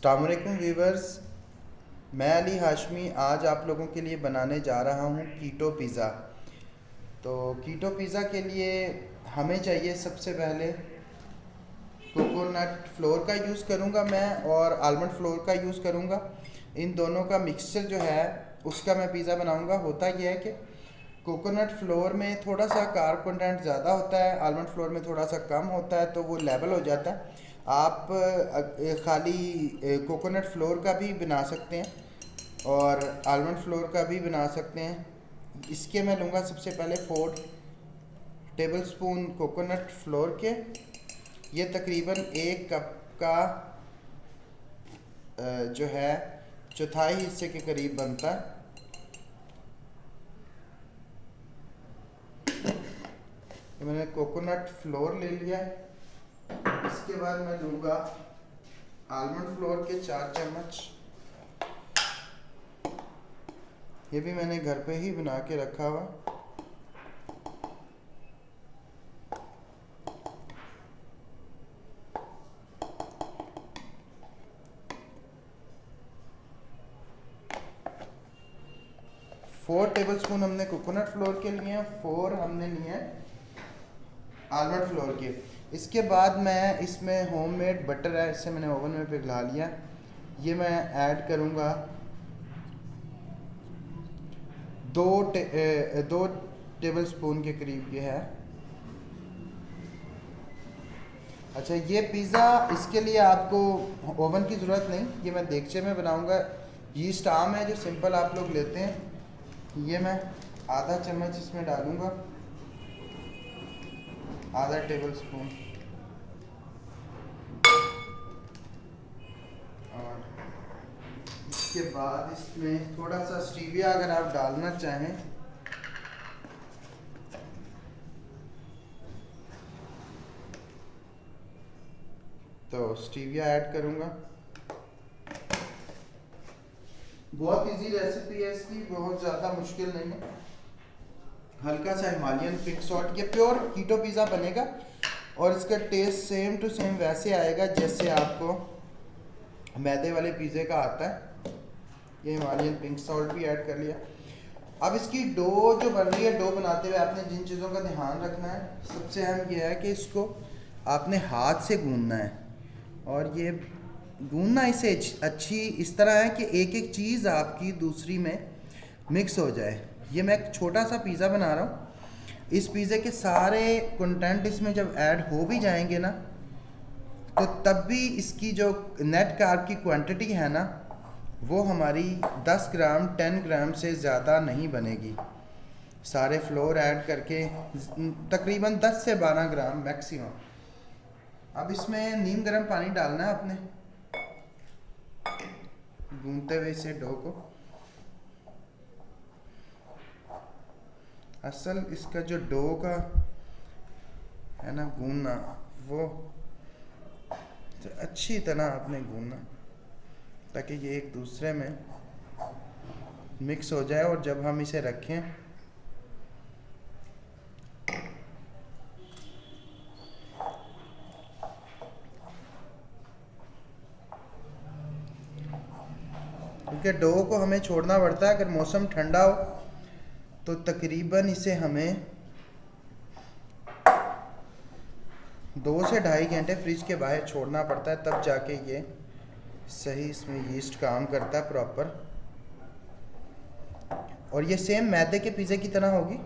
अस्सलाम वालेकुम व्यूवर्स, मैं अली हाशमी आज आप लोगों के लिए बनाने जा रहा हूँ कीटो पिज़्ज़ा। तो कीटो पिज़्ज़ा के लिए हमें चाहिए सबसे पहले कोकोनट फ्लोर का यूज़ करूँगा मैं और आलमंड फ्लोर का यूज़ करूँगा। इन दोनों का मिक्सचर जो है उसका मैं पिज़्ज़ा बनाऊँगा। होता यह है कि कोकोनट फ्लोर में थोड़ा सा कार्ब कंटेंट ज़्यादा होता है, आलमंड फ्लोर में थोड़ा सा कम होता है, तो वो लेवल हो जाता है। आप खाली कोकोनट फ्लोर का भी बना सकते हैं और आलमंड फ्लोर का भी बना सकते हैं। इसके मैं लूँगा सबसे पहले 4 टेबल स्पून कोकोनट फ्लोर के। ये तकरीबन 1 कप का जो है चौथाई हिस्से के करीब बनता है। तो मैंने कोकोनट फ्लोर ले लिया। इसके बाद मैं लूँगा आलमंड फ्लोर के 4 चम्मच। ये भी मैंने घर पे ही बना के रखा हुआ। फोर टेबल स्पून हमने कोकोनट फ्लोर के लिए, 4 हमने लिए हैं आलमंड फ्लोर के। इसके बाद मैं इसमें होममेड बटर है, इसे मैंने ओवन में पिघला लिया। ये मैं ऐड करूँगा 2 टेबल स्पून के करीब ये है। अच्छा, ये पिज़्ज़ा इसके लिए आपको ओवन की ज़रूरत नहीं, ये मैं देगचे में बनाऊँगा। यीस्ट आम है जो सिंपल आप लोग लेते हैं, ये मैं आधा चम्मच इसमें डालूँगा, आधा टेबल स्पून। और इसके बाद इसमें थोड़ा सा स्टीविया अगर आप डालना चाहें तो स्टीविया ऐड करूँगा। बहुत इजी रेसिपी है इसकी, बहुत ज़्यादा मुश्किल नहीं है। हल्का सा हिमालयन पिंक सॉल्ट, ये प्योर कीटो पिज़्ज़ा बनेगा और इसका टेस्ट सेम टू सेम वैसे आएगा जैसे आपको मैदे वाले पिज़्ज़े का आता है। ये हिमालयन पिंक सॉल्ट भी ऐड कर लिया। अब इसकी डो जो बन रही है, डो बनाते हुए आपने जिन चीज़ों का ध्यान रखना है, सबसे अहम यह है कि इसको आपने हाथ से गूंदना है। और ये गूंदना इसे अच्छी इस तरह है कि एक एक चीज़ आपकी दूसरी में मिक्स हो जाए। ये मैं एक छोटा सा पिज़्ज़ा बना रहा हूँ। इस पिज़्ज़े के सारे कंटेंट इसमें जब ऐड हो भी जाएंगे ना, तो तब भी इसकी जो नेट कार्ब की क्वांटिटी है ना, वो हमारी 10 ग्राम 10 ग्राम से ज़्यादा नहीं बनेगी। सारे फ्लोर ऐड करके तकरीबन 10 से 12 ग्राम मैक्सिमम। अब इसमें नीम गर्म पानी डालना है अपने, गूंदते हुए इसे डो को। असल इसका जो डो का है ना गूंदना, वो अच्छी तरह आपने गूंदना ताकि ये एक दूसरे में मिक्स हो जाए। और जब हम इसे रखें क्योंकि डो को हमें छोड़ना पड़ता है। अगर मौसम ठंडा हो तो तकरीबन इसे हमें 2 से ढाई घंटे फ्रिज के बाहर छोड़ना पड़ता है, तब जाके ये सही इसमें यीस्ट काम करता है प्रॉपर। और ये सेम मैदे के पिज़्ज़े की तरह होगी,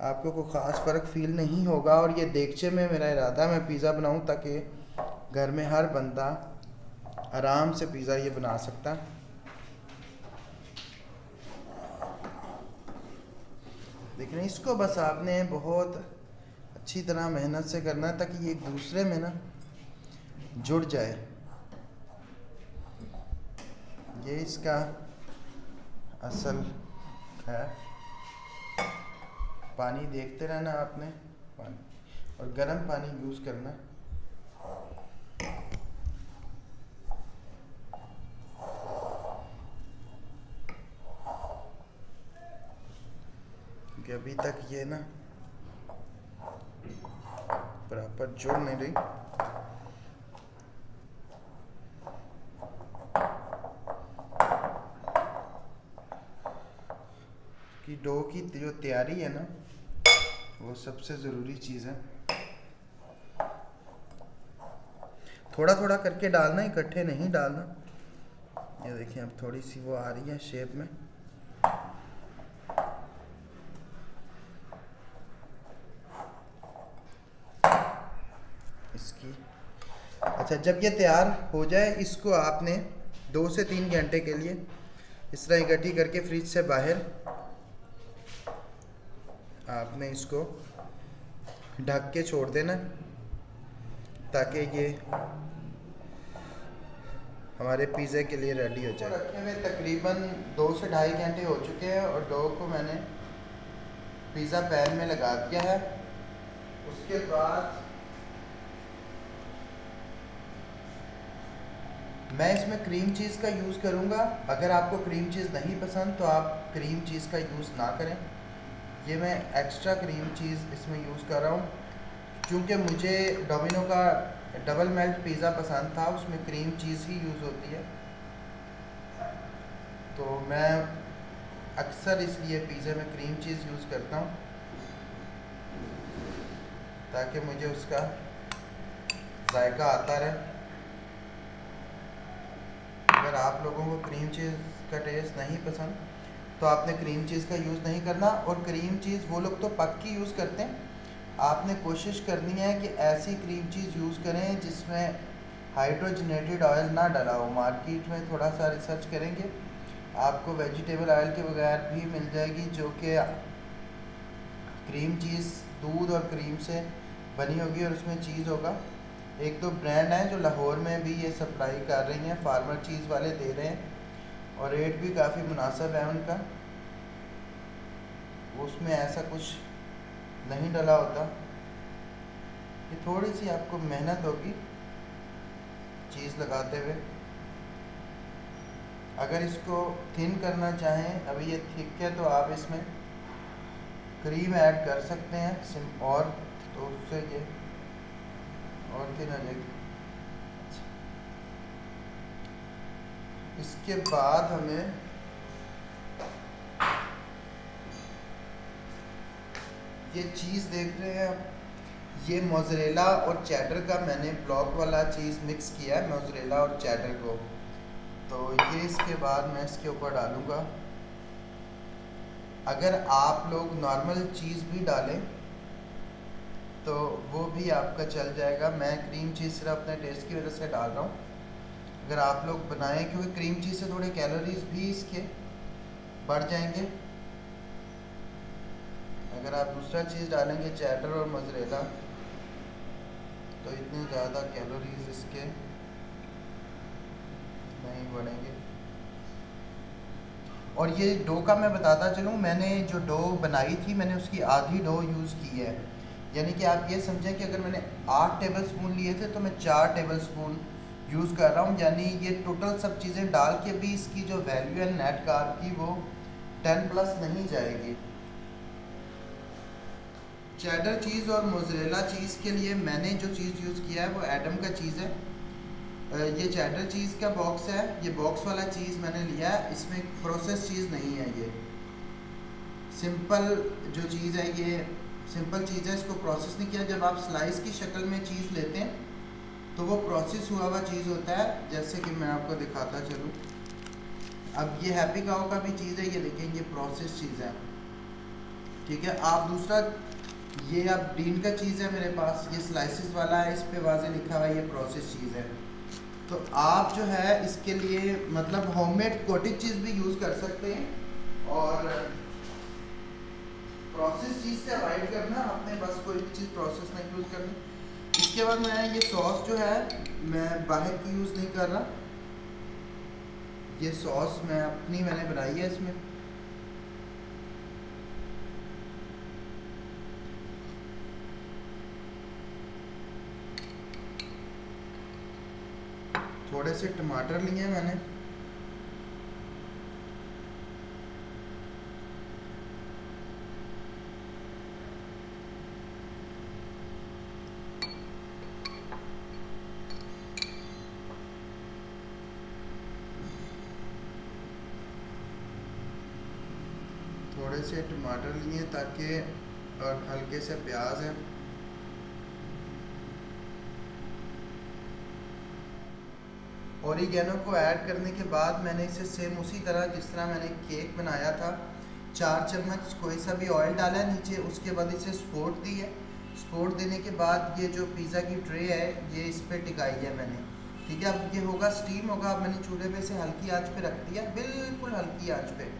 आपको कोई ख़ास फ़र्क फील नहीं होगा। और ये देगचे में मेरा इरादा मैं पिज़्ज़ा बनाऊं ताकि घर में हर बंदा आराम से पिज़्ज़ा ये बना सकता है। लेकिन इसको बस आपने बहुत अच्छी तरह मेहनत से करना है ताकि ये एक दूसरे में ना जुड़ जाए। ये इसका असल है। पानी देखते रहना आपने, पानी और गर्म पानी यूज़ करना। क्योंकि अभी तक ये ना प्रॉपर जुड़ नहीं रही। क्योंकि डो की जो तैयारी है ना वो सबसे ज़रूरी चीज़ है। थोड़ा थोड़ा करके डालना, इकट्ठे नहीं डालना। ये देखिए अब थोड़ी सी वो आ रही है शेप में। इसकी अच्छा, जब ये तैयार हो जाए इसको आपने 2 से 3 घंटे के लिए इस तरह इकट्ठी करके फ्रिज से बाहर आपने इसको ढक के छोड़ देना, ताकि ये हमारे पिज़्ज़े के लिए रेडी हो जाए। रखे हुए तकरीबन 2 से ढाई घंटे हो चुके हैं और डो को मैंने पिज़्ज़ा पैन में लगा दिया है। उसके बाद मैं इसमें क्रीम चीज़ का यूज़ करूँगा। अगर आपको क्रीम चीज़ नहीं पसंद तो आप क्रीम चीज़ का यूज़ ना करें। ये मैं एक्स्ट्रा क्रीम चीज़ इसमें यूज़ कर रहा हूँ क्योंकि मुझे डोमिनो का डबल मेल्ट पिज़्ज़ा पसंद था, उसमें क्रीम चीज़ ही यूज़ होती है। तो मैं अक्सर इसलिए पिज़्ज़े में क्रीम चीज़ यूज़ करता हूँ ताकि मुझे उसका जायका आता रहे। अगर आप लोगों को क्रीम चीज़ का टेस्ट नहीं पसंद तो आपने क्रीम चीज़ का यूज़ नहीं करना। और क्रीम चीज़ वो लोग तो पक्की यूज़ करते हैं, आपने कोशिश करनी है कि ऐसी क्रीम चीज़ यूज़ करें जिसमें हाइड्रोजनेटेड ऑयल ना डला हो। मार्केट में थोड़ा सा रिसर्च करेंगे, आपको वेजिटेबल ऑयल के बगैर भी मिल जाएगी जो कि क्रीम चीज़ दूध और क्रीम से बनी होगी और उसमें चीज़ होगा। एक दो ब्रांड हैं जो लाहौर में भी ये सप्लाई कर रही हैं, फार्मर चीज़ वाले दे रहे हैं और रेट भी काफ़ी मुनासिब है उनका। उसमें ऐसा कुछ नहीं डला होता। ये थोड़ी सी आपको मेहनत होगी चीज़ लगाते हुए। अगर इसको थिन करना चाहें, अभी ये थिक है तो आप इसमें क्रीम ऐड कर सकते हैं और तो उससे ये और थिन हो जाएगी। इसके बाद हमें ये चीज़ देख रहे हैं आप, ये मोज़रेला और चेडर का मैंने ब्लॉक वाला चीज़ मिक्स किया है, मोज़रेला और चेडर को। तो ये इसके बाद मैं इसके ऊपर डालूँगा। अगर आप लोग नॉर्मल चीज़ भी डालें तो वो भी आपका चल जाएगा। मैं क्रीम चीज़ सिर्फ अपने टेस्ट की वजह से डाल रहा हूँ। अगर आप लोग बनाएं, क्योंकि क्रीम चीज़ से थोड़े कैलोरीज भी इसके बढ़ जाएंगे। अगर आप दूसरा चीज़ डालेंगे चेडर और मोज़रेला तो इतने ज़्यादा कैलोरीज इसके नहीं बढ़ेंगे। और ये डो का मैं बताता चलूँ, मैंने जो डो बनाई थी मैंने उसकी आधी डो यूज़ की है। यानी कि आप ये समझें कि अगर मैंने 8 टेबल स्पून लिए थे तो मैं 4 टेबल स्पून यूज़ कर रहा हूँ। यानी ये टोटल सब चीज़ें डाल के भी इसकी जो वैल्यू है नेट कार्ब की वो 10+ नहीं जाएगी। चेडर चीज़ और मोज़रेला चीज़ के लिए मैंने जो चीज़ यूज़ किया है वो एडम का चीज़ है। ये चेडर चीज़ का बॉक्स है, ये बॉक्स वाला चीज़ मैंने लिया है। इसमें प्रोसेस चीज़ नहीं है, ये सिंपल जो चीज़ है, ये सिंपल चीज़ है, इसको प्रोसेस नहीं किया। जब आप स्लाइस की शक्ल में चीज़ लेते हैं तो वो प्रोसेस हुआ हुआ चीज़ होता है, जैसे कि मैं आपको दिखाता चलूँ। अब ये हैप्पी काउ का भी चीज़ है, ये देखें, ये प्रोसेस चीज़ है, ठीक है। आप दूसरा ये अब डीन का चीज़ है मेरे पास, ये स्लाइसिस वाला है, इस पे वाज़े लिखा हुआ है ये प्रोसेस चीज़ है। तो आप जो है इसके लिए मतलब होममेड कॉटेज चीज़ भी यूज़ कर सकते हैं और प्रोसेस चीज़ से अवॉइड करना, अपने बस कोई भी चीज़ प्रोसेस नहीं यूज़ करनी। इसके बाद मैं ये सॉस जो है मैं बाहर की यूज़ नहीं कर रहा, ये सॉस मैं अपनी मैंने बनाई है। इसमें थोड़े से टमाटर लिए मैंने, थोड़े से टमाटर लिए ताकि, और हल्के से प्याज है। ओरिगेनो को ऐड करने के बाद मैंने इसे सेम उसी तरह जिस तरह मैंने केक बनाया था 4 चम्मच कोई सा भी ऑयल डाला है नीचे, उसके बाद इसे सपोर्ट दी है। सपोर्ट देने के बाद ये जो पिज़्ज़ा की ट्रे है ये इस पर टिकाई है मैंने, ठीक है। अब ये होगा स्टीम होगा। अब मैंने चूल्हे पे से हल्की आंच पे रख दिया, बिल्कुल हल्की आंच पे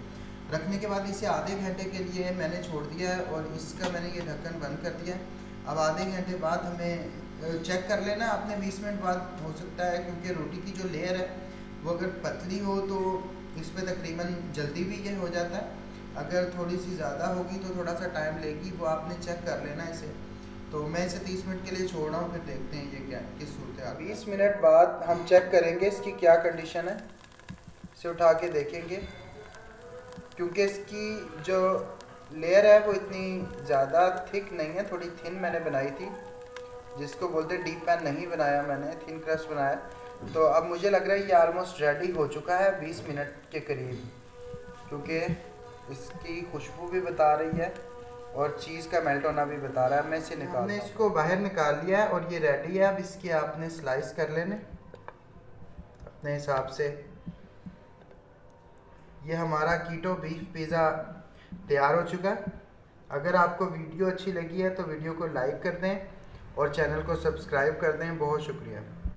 रखने के बाद इसे आधे घंटे के लिए मैंने छोड़ दिया है और इसका मैंने ये ढक्कन बंद कर दिया है। अब आधे घंटे बाद हमें चेक कर लेना आपने 20 मिनट बाद हो सकता है, क्योंकि रोटी की जो लेयर है वो अगर पतली हो तो इस पर तकरीबन जल्दी भी ये हो जाता है, अगर थोड़ी सी ज़्यादा होगी तो थोड़ा सा टाइम लेगी, वो आपने चेक कर लेना इसे। तो मैं इसे 30 मिनट के लिए छोड़ रहा हूँ, फिर देखते हैं ये क्या किस सूरत है। 20 मिनट बाद हम चेक करेंगे इसकी क्या कंडीशन है, इसे उठा के देखेंगे, क्योंकि इसकी जो लेयर है वो इतनी ज़्यादा थिक नहीं है, थोड़ी थिन मैंने बनाई थी, जिसको बोलते हैं डीप पैन नहीं बनाया मैंने, थिन क्रस्ट बनाया। तो अब मुझे लग रहा है ये ऑलमोस्ट रेडी हो चुका है 20 मिनट के करीब, क्योंकि इसकी खुशबू भी बता रही है और चीज़ का मेल्ट होना भी बता रहा है। मैं इसे निकाल, हमने इसको बाहर निकाल लिया है और ये रेडी है। अब इसके आपने स्लाइस कर लेने अपने हिसाब से। ये हमारा कीटो बीफ पिज़्ज़ा तैयार हो चुका है। अगर आपको वीडियो अच्छी लगी है तो वीडियो को लाइक कर दें और चैनल को सब्सक्राइब कर दें। बहुत शुक्रिया।